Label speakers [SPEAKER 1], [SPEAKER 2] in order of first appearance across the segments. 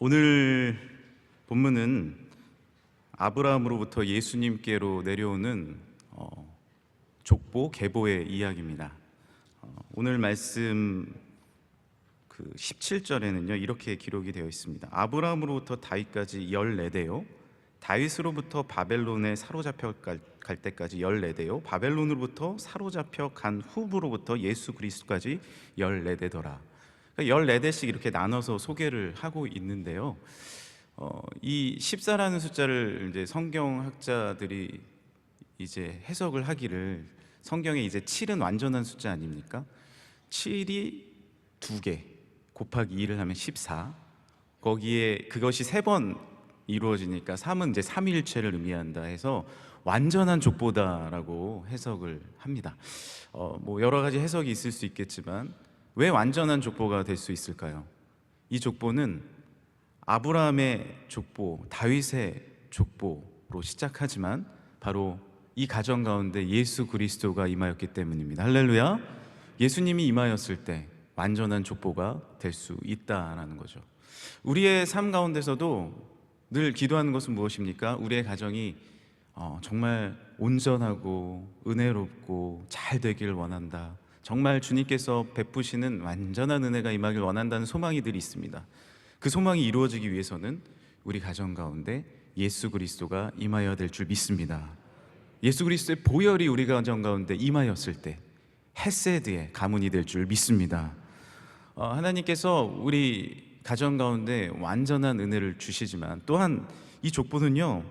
[SPEAKER 1] 오늘 본문은 아브라함으로부터 예수님께로 내려오는 족보, 계보의 이야기입니다. 오늘 말씀 17절에는요 이렇게 기록이 되어 있습니다. 아브라함으로부터 다윗까지 14대요, 다윗으로부터 바벨론에 사로잡혀 갈 때까지 14대요, 바벨론으로부터 사로잡혀 간 후부로부터 예수 그리스도까지 14대더라. 14대씩 이렇게 나눠서 소개를 하고 있는데요. 이 14라는 숫자를 이제 성경학자들이 이제 해석을 하기를, 성경에 이제 7은 완전한 숫자 아닙니까? 7이 2개 곱하기 2를 하면 14, 거기에 그것이 3번 이루어지니까 3은 이제 삼위일체를 의미한다 해서 완전한 족보다라고 해석을 합니다. 뭐 여러 가지 해석이 있을 수 있겠지만 왜 완전한 족보가 될 수 있을까요? 이 족보는 아브라함의 족보, 다윗의 족보로 시작하지만 바로 이 가정 가운데 예수 그리스도가 임하였기 때문입니다. 할렐루야! 예수님이 임하였을 때 완전한 족보가 될 수 있다라는 거죠. 우리의 삶 가운데서도 늘 기도하는 것은 무엇입니까? 우리의 가정이 정말 온전하고 은혜롭고 잘 되길 원한다. 정말 주님께서 베푸시는 완전한 은혜가 임하길 원한다는 소망이 늘 있습니다. 그 소망이 이루어지기 위해서는 우리 가정 가운데 예수 그리스도가 임하여야 될 줄 믿습니다. 예수 그리스도의 보혈이 우리 가정 가운데 임하였을 때 헤세드의 가문이 될 줄 믿습니다. 하나님께서 우리 가정 가운데 완전한 은혜를 주시지만 또한 이 족보는요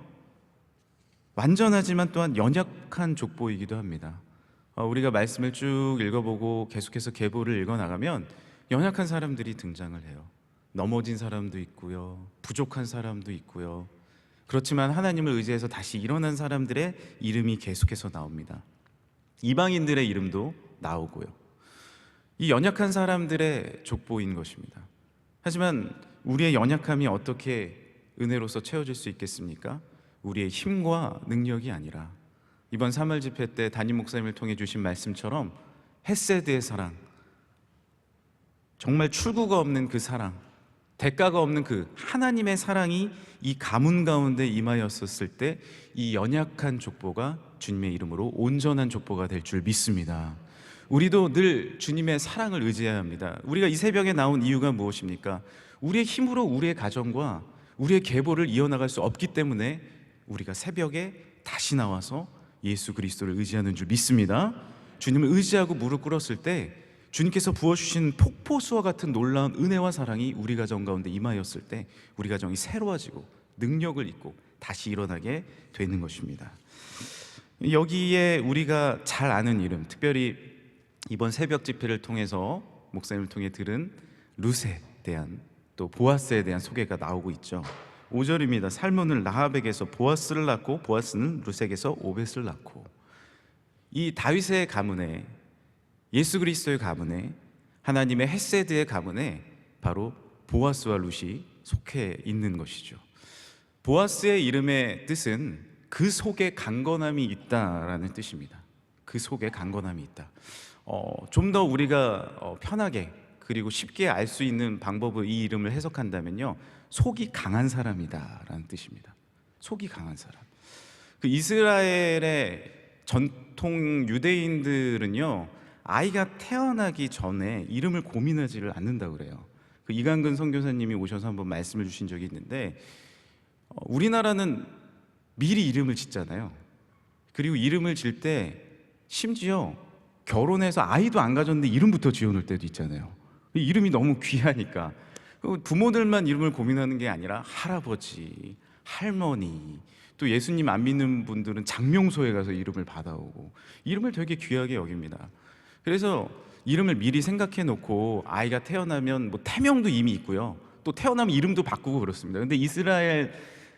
[SPEAKER 1] 완전하지만 또한 연약한 족보이기도 합니다. 우리가 말씀을 쭉 읽어보고 계속해서 계보를 읽어나가면 연약한 사람들이 등장을 해요. 넘어진 사람도 있고요, 부족한 사람도 있고요. 그렇지만 하나님을 의지해서 다시 일어난 사람들의 이름이 계속해서 나옵니다. 이방인들의 이름도 나오고요. 이 연약한 사람들의 족보인 것입니다. 하지만 우리의 연약함이 어떻게 은혜로서 채워질 수 있겠습니까? 우리의 힘과 능력이 아니라 이번 3월 집회 때 담임 목사님을 통해 주신 말씀처럼 헤세드의 사랑, 정말 출구가 없는 그 사랑, 대가가 없는 그 하나님의 사랑이 이 가문 가운데 임하였었을 때 이 연약한 족보가 주님의 이름으로 온전한 족보가 될 줄 믿습니다. 우리도 늘 주님의 사랑을 의지해야 합니다. 우리가 이 새벽에 나온 이유가 무엇입니까? 우리의 힘으로 우리의 가정과 우리의 계보를 이어나갈 수 없기 때문에 우리가 새벽에 다시 나와서 예수 그리스도를 의지하는 줄 믿습니다. 주님을 의지하고 무릎 꿇었을 때 주님께서 부어주신 폭포수와 같은 놀라운 은혜와 사랑이 우리 가정 가운데 임하였을 때 우리 가정이 새로워지고 능력을 잊고 다시 일어나게 되는 것입니다. 여기에 우리가 잘 아는 이름, 특별히 이번 새벽 집회를 통해서 목사님을 통해 들은 룻에 대한, 또 보아스에 대한 소개가 나오고 있죠. 5절입니다. 살몬은 라합에게서 보아스를 낳고 보아스는 룻에게서 오벳을 낳고. 이 다윗의 가문에, 예수 그리스도의 가문에, 하나님의 헤세드의 가문에 바로 보아스와 룻이 속해 있는 것이죠. 보아스의 이름의 뜻은 그 속에 강건함이 있다라는 뜻입니다. 그 속에 강건함이 있다. 좀 더 우리가 편하게 그리고 쉽게 알 수 있는 방법으로 이 이름을 해석한다면요, 속이 강한 사람이다 라는 뜻입니다. 속이 강한 사람. 그 이스라엘의 전통 유대인들은요 아이가 태어나기 전에 이름을 고민하지를 않는다고 그래요. 그 이강근 선교사님이 오셔서 한번 말씀을 주신 적이 있는데, 우리나라는 미리 이름을 짓잖아요. 그리고 이름을 질 때 심지어 결혼해서 아이도 안 가졌는데 이름부터 지어놓을 때도 있잖아요. 이름이 너무 귀하니까 부모들만 이름을 고민하는 게 아니라 할아버지, 할머니, 또 예수님 안 믿는 분들은 장명소에 가서 이름을 받아오고 이름을 되게 귀하게 여깁니다. 그래서 이름을 미리 생각해 놓고 아이가 태어나면 뭐 태명도 이미 있고요, 또 태어나면 이름도 바꾸고 그렇습니다. 근데 이스라엘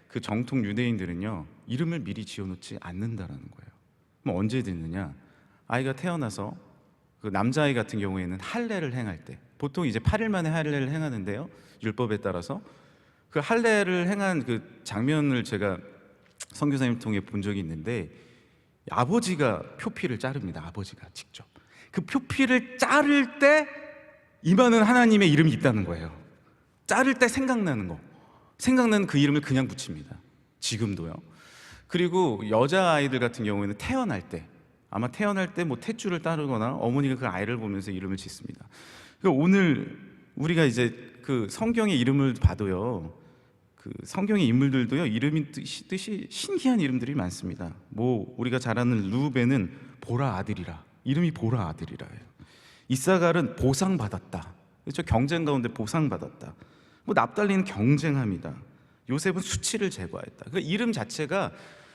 [SPEAKER 1] 그 정통 유대인들은요 이름을 미리 지어놓지 않는다라는 거예요. 그럼 언제 듣느냐? 아이가 태어나서 그 남자아이 같은 경우에는 할례를 행할 때, 보통 이제 8일 만에 할례를 행하는데요, 율법에 따라서 그 할례를 행한 그 장면을 제가 선교사님 통해 본 적이 있는데, 아버지가 표피를 자릅니다. 아버지가 직접 그 표피를 자를 때 임하는 하나님의 이름이 있다는 거예요. 자를 때 생각나는 거. 생각나는 그 이름을 그냥 붙입니다. 지금도요. 그리고 여자아이들 같은 경우에는 태어날 때, 아마 태어날 때 뭐 탯줄을 따르거나 어머니가 그 아이를 보면서 이름을 짓습니다. 그러니까 오늘 우리가 이제 그 성경의 이름을 봐도요, 그 성경의 인물들도요, 이름이 뜻이 신기한 이름들이 많습니다. 뭐 우리가 잘 아는 루벤은 보라 아들이라, 이름이 보라 아들이라예요. 이사갈은 보상받았다, 그렇죠? 경쟁 가운데 보상받았다. 뭐 납달리는 경쟁합니다. 요셉은 수치를 제거했다. 그 이름 자체가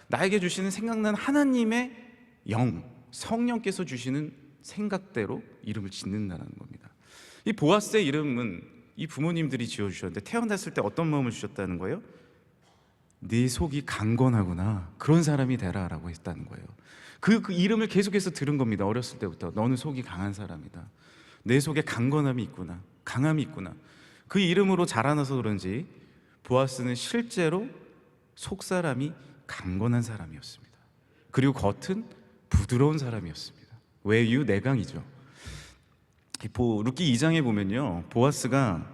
[SPEAKER 1] 나에게 주시는 생각나는 하나님의 영, 성령께서 주시는 생각대로 이름을 짓는다는 겁니다. 이 보아스의 이름은 이 부모님들이 지어주셨는데 태어났을 때 어떤 마음을 주셨다는 거예요? 네 속이 강건하구나, 그런 사람이 되라 라고 했다는 거예요. 그 이름을 계속해서 들은 겁니다. 어렸을 때부터. 너는 속이 강한 사람이다, 내 속에 강건함이 있구나, 강함이 있구나. 그 이름으로 자라나서 그런지 보아스는 실제로 속사람이 강건한 사람이었습니다. 그리고 겉은 부드러운 사람이었습니다. 외유 내강이죠. 룻기 2장에 보면요, 보아스가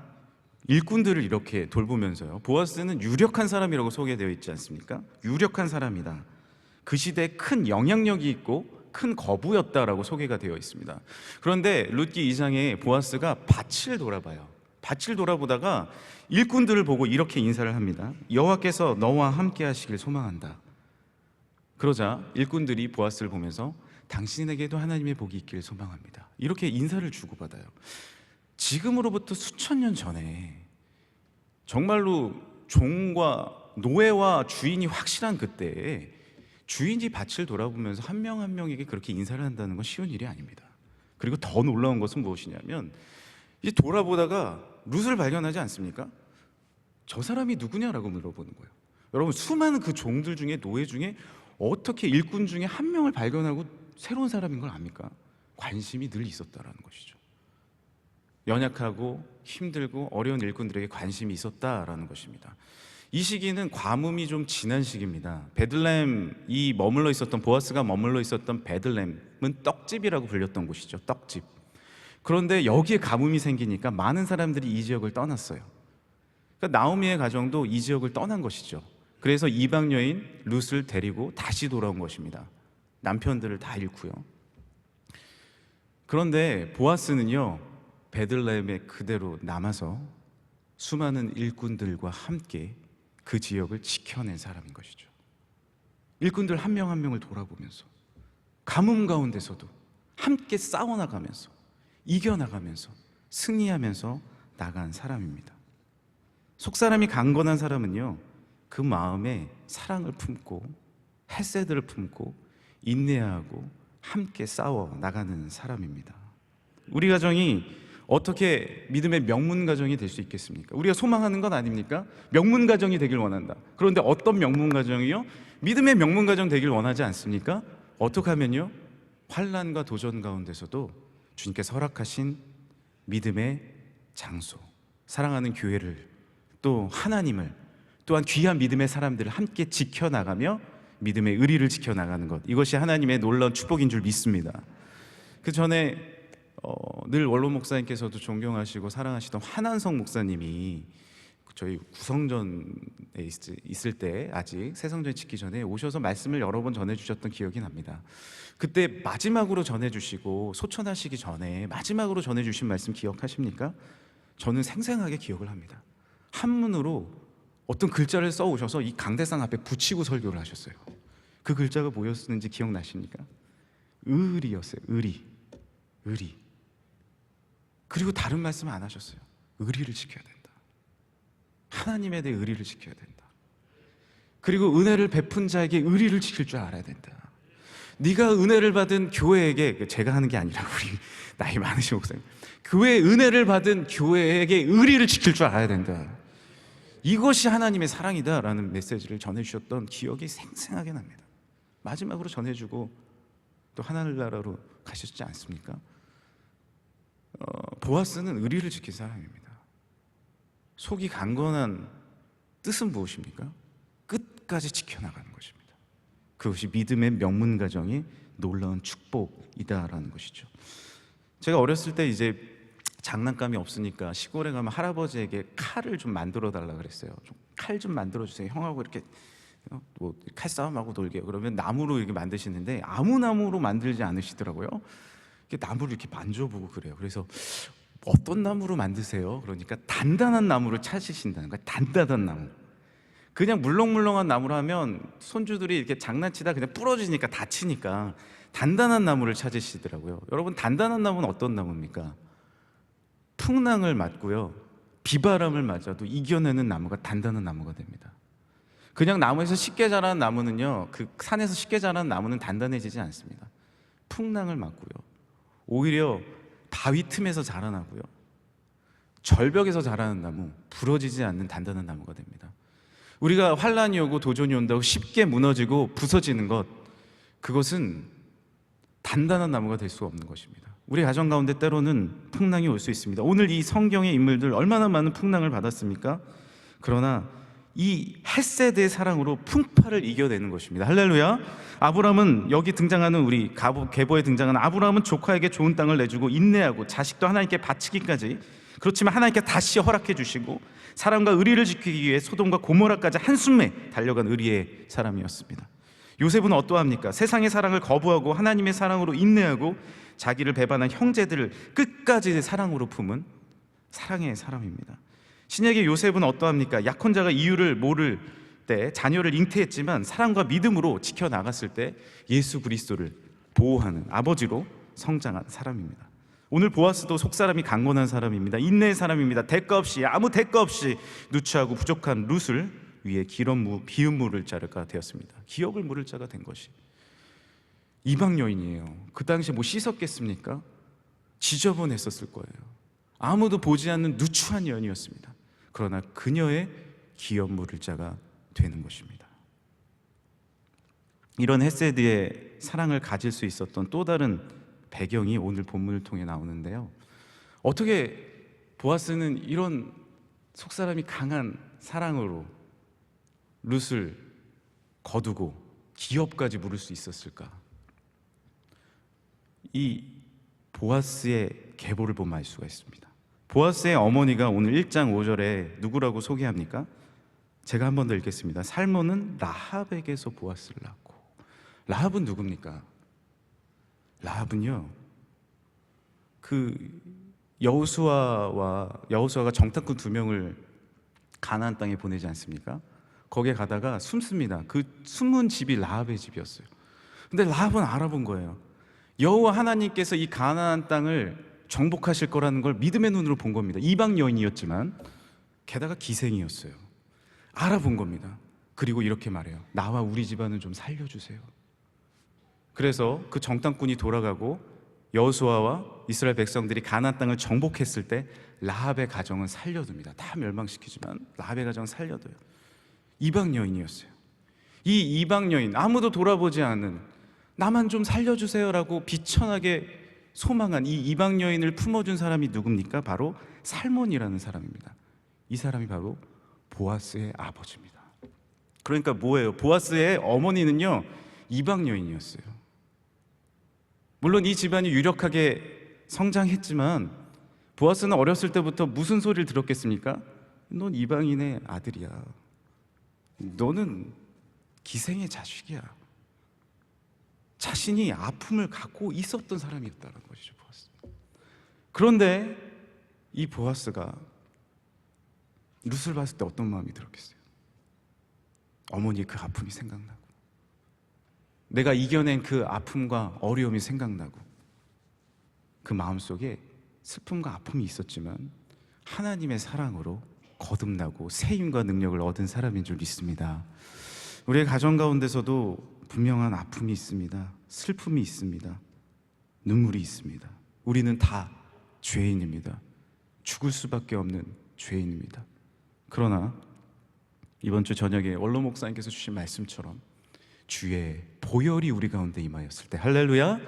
[SPEAKER 1] 일꾼들을 이렇게 돌보면서요, 보아스는 유력한 사람이라고 소개되어 있지 않습니까? 유력한 사람이다, 그 시대에 큰 영향력이 있고 큰 거부였다라고 소개가 되어 있습니다. 그런데 룻기 2장에 보아스가 밭을 돌아봐요. 밭을 돌아보다가 일꾼들을 보고 이렇게 인사를 합니다. 여호와께서 너와 함께 하시길 소망한다. 그러자 일꾼들이 보아스를 보면서 당신에게도 하나님의 복이 있기를 소망합니다, 이렇게 인사를 주고받아요. 지금으로부터 수천 년 전에 정말로 종과 노예와 주인이 확실한 그때에 주인이 밭을 돌아보면서 한 명 한 명에게 그렇게 인사를 한다는 건 쉬운 일이 아닙니다. 그리고 더 놀라운 것은 무엇이냐면, 이제 돌아보다가 룻을 발견하지 않습니까? 저 사람이 누구냐라고 물어보는 거예요. 여러분, 수많은 그 종들 중에, 노예 중에 어떻게 일꾼 중에 한 명을 발견하고 새로운 사람인 걸 압니까? 관심이 늘 있었다라는 것이죠. 연약하고 힘들고 어려운 일꾼들에게 관심이 있었다라는 것입니다. 이 시기는 가뭄이 좀 지난 시기입니다. 베들레헴이 머물러 있었던, 보아스가 머물러 있었던 베들레헴은 떡집이라고 불렸던 곳이죠. 떡집. 그런데 여기에 가뭄이 생기니까 많은 사람들이 이 지역을 떠났어요. 그러니까 나오미의 가정도 이 지역을 떠난 것이죠. 그래서 이방 여인 룻을 데리고 다시 돌아온 것입니다. 남편들을 다 잃고요. 그런데 보아스는요, 베들레헴에 그대로 남아서 수많은 일꾼들과 함께 그 지역을 지켜낸 사람인 것이죠. 일꾼들 한 명 한 명을 돌아보면서 가뭄 가운데서도 함께 싸워나가면서 이겨나가면서 승리하면서 나간 사람입니다. 속사람이 강건한 사람은요, 그 마음에 사랑을 품고 헤세드를 품고 인내하고 함께 싸워 나가는 사람입니다. 우리 가정이 어떻게 믿음의 명문 가정이 될 수 있겠습니까? 우리가 소망하는 건 아닙니까? 명문 가정이 되길 원한다. 그런데 어떤 명문 가정이요? 믿음의 명문 가정 되길 원하지 않습니까? 어떻게 하면요? 환난과 도전 가운데서도 주님께서 허락하신 믿음의 장소, 사랑하는 교회를, 또 하나님을, 또한 귀한 믿음의 사람들을 함께 지켜나가며 믿음의 의리를 지켜나가는 것, 이것이 하나님의 놀라운 축복인 줄 믿습니다. 그 전에 늘 원로 목사님께서도 존경하시고 사랑하시던 환한성 목사님이 저희 구성전에 있을 때, 아직 새성전 짓기 전에 오셔서 말씀을 여러 번 전해주셨던 기억이 납니다. 그때 마지막으로 전해주시고 소천하시기 전에 마지막으로 전해주신 말씀 기억하십니까? 저는 생생하게 기억을 합니다. 한문으로 어떤 글자를 써오셔서 이 강대상 앞에 붙이고 설교를 하셨어요. 그 글자가 뭐였는지 기억나십니까? 의리였어요. 의리. 그리고 다른 말씀 안 하셨어요. 의리를 지켜야 된다. 하나님에 대해 의리를 지켜야 된다. 그리고 은혜를 베푼 자에게 의리를 지킬 줄 알아야 된다. 네가 은혜를 받은 교회에게, 제가 하는 게 아니라 우리 나이 많으신 목사님, 교회의 은혜를 받은 교회에게 의리를 지킬 줄 알아야 된다. 이것이 하나님의 사랑이다라는 메시지를 전해주셨던 기억이 생생하게 납니다. 마지막으로 전해주고 또 하늘나라로 가셨지 않습니까? 보아스는 의리를 지킨 사람입니다. 속이 강건한 뜻은 무엇입니까? 끝까지 지켜나가는 것입니다. 그것이 믿음의 명문 가정의 놀라운 축복이다라는 것이죠. 제가 어렸을 때 이제 장난감이 없으니까 시골에 가면 할아버지에게 칼을 좀 만들어 달라 그랬어요. 칼 좀 만들어 주세요. 형하고 이렇게 뭐 칼싸움하고 놀게요. 그러면 나무로 이렇게 만드시는데 아무 나무로 만들지 않으시더라고요. 이렇게 나무를 이렇게 만져보고 그래요. 그래서 어떤 나무로 만드세요? 그러니까 단단한 나무를 찾으신다는 거예요. 단단한 나무. 그냥 물렁물렁한 나무로 하면 손주들이 이렇게 장난치다 그냥 부러지니까 다치니까 단단한 나무를 찾으시더라고요. 여러분, 단단한 나무는 어떤 나무입니까? 풍랑을 맞고요, 비바람을 맞아도 이겨내는 나무가 단단한 나무가 됩니다. 그냥 나무에서 쉽게 자라는 나무는요, 그 산에서 쉽게 자라는 나무는 단단해지지 않습니다. 풍랑을 맞고요, 오히려 바위 틈에서 자라나고요, 절벽에서 자라는 나무, 부러지지 않는 단단한 나무가 됩니다. 우리가 환란이 오고 도전이 온다고 쉽게 무너지고 부서지는 것, 그것은 단단한 나무가 될 수 없는 것입니다. 우리 가정 가운데 때로는 풍랑이 올 수 있습니다. 오늘 이 성경의 인물들 얼마나 많은 풍랑을 받았습니까? 그러나 이 헷세드의 사랑으로 풍파를 이겨내는 것입니다. 할렐루야. 아브라함은, 여기 등장하는 우리 계보에 등장하는 아브라함은 조카에게 좋은 땅을 내주고 인내하고 자식도 하나님께 바치기까지, 그렇지만 하나님께 다시 허락해 주시고 사랑과 의리를 지키기 위해 소돔과 고모라까지 한숨에 달려간 의리의 사람이었습니다. 요셉은 어떠합니까? 세상의 사랑을 거부하고 하나님의 사랑으로 인내하고 자기를 배반한 형제들을 끝까지 사랑으로 품은 사랑의 사람입니다. 신약의 요셉은 어떠합니까? 약혼자가 이유를 모를 때 자녀를 잉태했지만 사랑과 믿음으로 지켜나갔을 때 예수 그리스도를 보호하는 아버지로 성장한 사람입니다. 오늘 보아스도 속사람이 강건한 사람입니다. 인내의 사람입니다. 대가 없이, 아무 대가 없이 누추하고 부족한 룻을 위해 비읍 물을 자가 되었습니다. 기억을 물을 자가 된 것이 이방 여인이에요. 그 당시에 뭐 씻었겠습니까? 지저분했었을 거예요. 아무도 보지 않는 누추한 여인이었습니다. 그러나 그녀의 기업 물을 자가 되는 것입니다. 이런 헤세드의 사랑을 가질 수 있었던 또 다른 배경이 오늘 본문을 통해 나오는데요, 어떻게 보아스는 이런 속사람이 강한 사랑으로 룻을 거두고 기업까지 물을 수 있었을까? 이 보아스의 계보를 보면 알 수가 있습니다. 보아스의 어머니가 오늘 1장 5절에 누구라고 소개합니까? 제가 한 번 더 읽겠습니다. 살몬은 라합에게서 보아스를 낳고. 라합은 누굽니까? 라합은요, 그 여호수아가 정탐꾼 2명을 가나안 땅에 보내지 않습니까? 거기에 가다가 숨습니다. 그 숨은 집이 라합의 집이었어요. 근데 라합은 알아본 거예요. 여호와 하나님께서 이 가나안 땅을 정복하실 거라는 걸 믿음의 눈으로 본 겁니다. 이방 여인이었지만 게다가 기생이었어요. 알아본 겁니다. 그리고 이렇게 말해요. 나와 우리 집안은 좀 살려주세요. 그래서 그 정탐꾼이 돌아가고 여호수아와 이스라엘 백성들이 가나안 땅을 정복했을 때 라합의 가정은 살려둡니다. 다 멸망시키지만 라합의 가정은 살려둬요. 이방 여인이었어요. 이 이방 여인, 아무도 돌아보지 않은, 나만 좀 살려주세요라고 비천하게 소망한 이 이방 여인을 품어준 사람이 누굽니까? 바로 살몬이라는 사람입니다. 이 사람이 바로 보아스의 아버지입니다. 그러니까 뭐예요? 보아스의 어머니는요, 이방 여인이었어요. 물론 이 집안이 유력하게 성장했지만 보아스는 어렸을 때부터 무슨 소리를 들었겠습니까? 넌 이방인의 아들이야. 너는 기생의 자식이야. 자신이 아픔을 갖고 있었던 사람이었다는 것이죠, 보아스. 그런데 이 보아스가 룻을 봤을 때 어떤 마음이 들었겠어요? 어머니의 그 아픔이 생각나고, 내가 이겨낸 그 아픔과 어려움이 생각나고, 그 마음속에 슬픔과 아픔이 있었지만 하나님의 사랑으로 거듭나고 새 힘과 능력을 얻은 사람인 줄 믿습니다. 우리의 가정 가운데서도 분명한 아픔이 있습니다. 슬픔이 있습니다. 눈물이 있습니다. 우리는 다 죄인입니다. 죽을 수밖에 없는 죄인입니다. 그러나 이번 주 저녁에 원로 목사님께서 주신 말씀처럼 주의 보혈이 우리 가운데 임하였을 때, 할렐루야,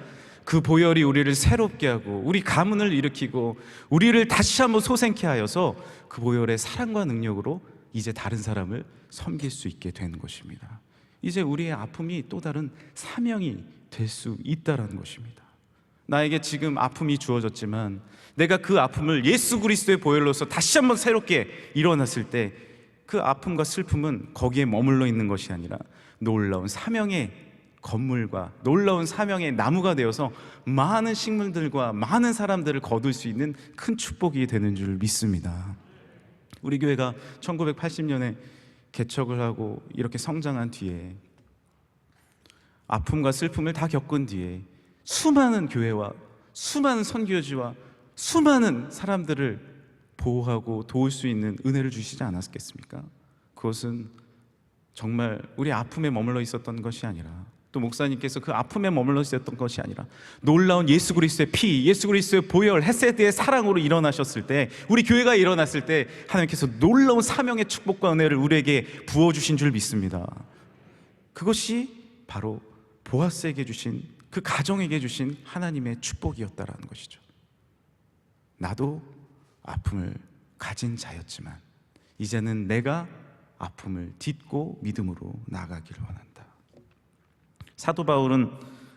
[SPEAKER 1] 그 보혈이 우리를 새롭게 하고 우리 가문을 일으키고 우리를 다시 한번 소생케 하여서 그 보혈의 사랑과 능력으로 이제 다른 사람을 섬길 수 있게 되는 것입니다. 이제 우리의 아픔이 또 다른 사명이 될 수 있다는 것입니다. 나에게 지금 아픔이 주어졌지만 내가 그 아픔을 예수 그리스도의 보혈로서 다시 한번 새롭게 일어났을 때 그 아픔과 슬픔은 거기에 머물러 있는 것이 아니라 놀라운 사명의 건물과 놀라운 사명의 나무가 되어서 많은 식물들과 많은 사람들을 거둘 수 있는 큰 축복이 되는 줄 믿습니다. 우리 교회가 1980년에 개척을 하고 이렇게 성장한 뒤에 아픔과 슬픔을 다 겪은 뒤에 수많은 교회와 수많은 선교지와 수많은 사람들을 보호하고 도울 수 있는 은혜를 주시지 않았겠습니까? 그것은 정말 우리 아픔에 머물러 있었던 것이 아니라, 또 목사님께서 그 아픔에 머물러 있었던 것이 아니라 놀라운 예수 그리스도의 피, 예수 그리스도의 보혈, 헤세드의 사랑으로 일어나셨을 때, 우리 교회가 일어났을 때 하나님께서 놀라운 사명의 축복과 은혜를 우리에게 부어주신 줄 믿습니다. 그것이 바로 보아스에게 주신, 그 가정에게 주신 하나님의 축복이었다라는 것이죠. 나도 아픔을 가진 자였지만 이제는 내가 아픔을 딛고 믿음으로 나아가기를 원한다. 사도 바울은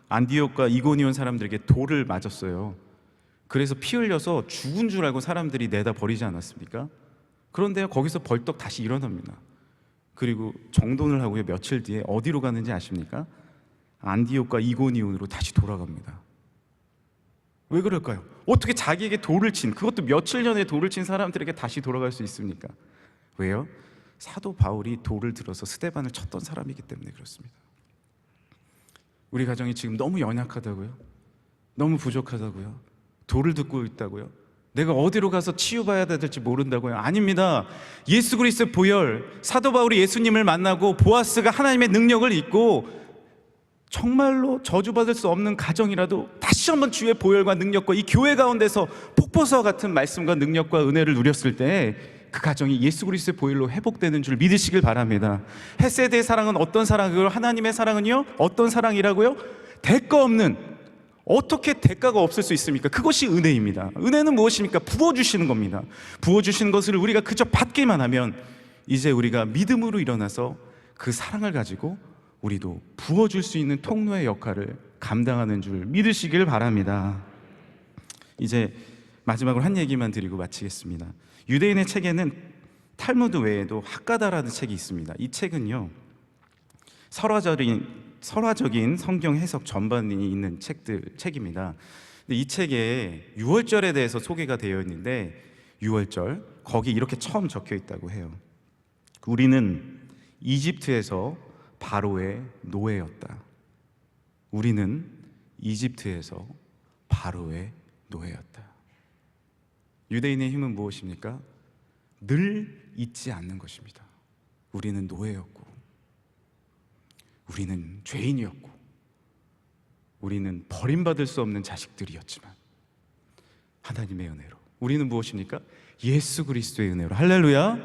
[SPEAKER 1] 안디옥과 이고니온 사람들에게 돌을 맞았어요. 그래서 피 흘려서 죽은 줄 알고 사람들이 내다 버리지 않았습니까? 그런데 거기서 벌떡 다시 일어납니다. 그리고 정돈을 하고요, 며칠 뒤에 어디로 가는지 아십니까? 안디옥과 이고니온으로 다시 돌아갑니다. 왜 그럴까요? 어떻게 자기에게 돌을 친, 그것도 며칠 전에 돌을 친 사람들에게 다시 돌아갈 수 있습니까? 왜요? 사도 바울이 돌을 들어서 스데반을 쳤던 사람이기 때문에 그렇습니다. 우리 가정이 지금 너무 연약하다고요? 너무 부족하다고요? 돌을 듣고 있다고요? 내가 어디로 가서 치유받아야 될지 모른다고요? 아닙니다. 예수 그리스도의 보혈, 사도 바울이 예수님을 만나고 보아스가 하나님의 능력을 잊고 정말로 저주받을 수 없는 가정이라도 다시 한번 주의 보혈과 능력과 이 교회 가운데서 폭포수와 같은 말씀과 능력과 은혜를 누렸을 때 그 가정이 예수 그리스도의 보혈로 회복되는 줄 믿으시길 바랍니다. 헤세드의 사랑은 어떤 사랑이고요? 하나님의 사랑은요? 어떤 사랑이라고요? 대가 없는, 어떻게 대가가 없을 수 있습니까? 그것이 은혜입니다. 은혜는 무엇입니까? 부어주시는 겁니다. 부어주시는 것을 우리가 그저 받기만 하면 이제 우리가 믿음으로 일어나서 그 사랑을 가지고 우리도 부어줄 수 있는 통로의 역할을 감당하는 줄 믿으시길 바랍니다. 이제 마지막으로 한 얘기만 드리고 마치겠습니다. 유대인의 책에는 탈무드 외에도 학가다라는 책이 있습니다. 이 책은요, 설화적인 성경 해석 전반이 있는 책입니다. 근데 이 책에 유월절에 대해서 소개가 되어 있는데, 유월절 거기 이렇게 처음 적혀 있다고 해요. 우리는 이집트에서 바로의 노예였다. 우리는 이집트에서 바로의 노예였다. 유대인의 힘은 무엇입니까? 늘 잊지 않는 것입니다. 우리는 노예였고, 우리는 죄인이었고, 우리는 버림받을 수 없는 자식들이었지만 하나님의 은혜로 우리는 무엇입니까? 예수 그리스도의 은혜로, 할렐루야,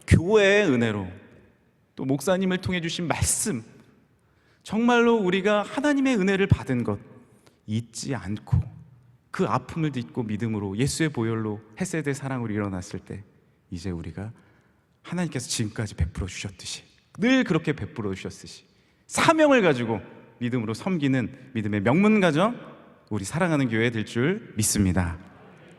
[SPEAKER 1] 교회의 은혜로, 또 목사님을 통해 주신 말씀, 정말로 우리가 하나님의 은혜를 받은 것 잊지 않고 그 아픔을 딛고 믿음으로 예수의 보혈로 헤세드의 사랑으로 일어났을 때 이제 우리가 하나님께서 지금까지 베풀어 주셨듯이, 늘 그렇게 베풀어 주셨듯이 사명을 가지고 믿음으로 섬기는 믿음의 명문 가정, 우리 사랑하는 교회 될 줄 믿습니다.